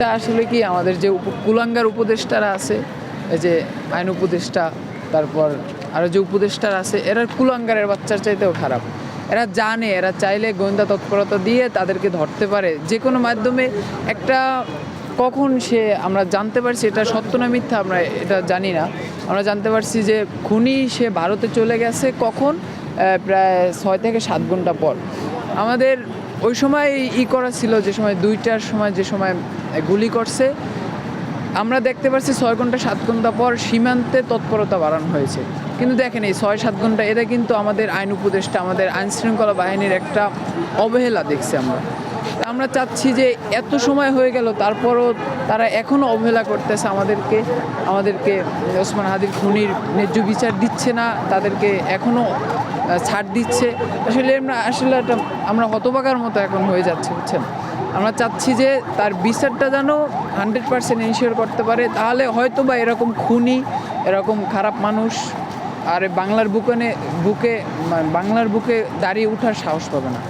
এটা আসলে কি আমাদের যে কুলাঙ্গার উপদেষ্টারা আছে, এই যে আইন উপদেষ্টা, তারপর আরও যে উপদেষ্টারা আছে, এরা কুলাঙ্গারের বাচ্চার চাইতেও খারাপ। এরা জানে, এরা চাইলে গোয়েন্দা তৎপরতা দিয়ে তাদেরকে ধরতে পারে যে কোনো মাধ্যমে। একটা কখন আমরা জানতে পারছি এটা সত্য না মিথ্যা আমরা এটা জানি না। আমরা জানতে পারছি যে খুনি সে ভারতে চলে গেছে কখন, প্রায় 6 থেকে 7 ঘন্টা পর। আমাদের ওই সময় করা ছিল, যে সময় 2টার সময় যে সময় গুলি করছে, আমরা দেখতে পাচ্ছি 6 ঘন্টা 7 ঘন্টা পর সীমান্তে তৎপরতা বাড়ানো হয়েছে। কিন্তু দেখেন এই 6-7 ঘন্টা এটা কিন্তু আমাদের আইন উপদেষ্টা, আমাদের আইনশৃঙ্খলা বাহিনীর একটা অবহেলা দেখছি আমরা। আমরা চাচ্ছি যে এত সময় হয়ে গেল তারপরও তারা এখনও অবহেলা করতেছে আমাদেরকে ওসমান হাদির খুনির ন্যায্য বিচার দিচ্ছে না, তাদেরকে এখনও ছাড় দিচ্ছে। আসলে আমরা হতবাকার মতো এখন হয়ে যাচ্ছে, বুঝছেন। আমরা চাচ্ছি যে তার বিচারটা যেন 100% এনশিওর করতে পারে, তাহলে হয়তো বা এরকম খুনি, এরকম খারাপ মানুষ আর বাংলার বুকে দাঁড়িয়ে ওঠার সাহস পাবে না।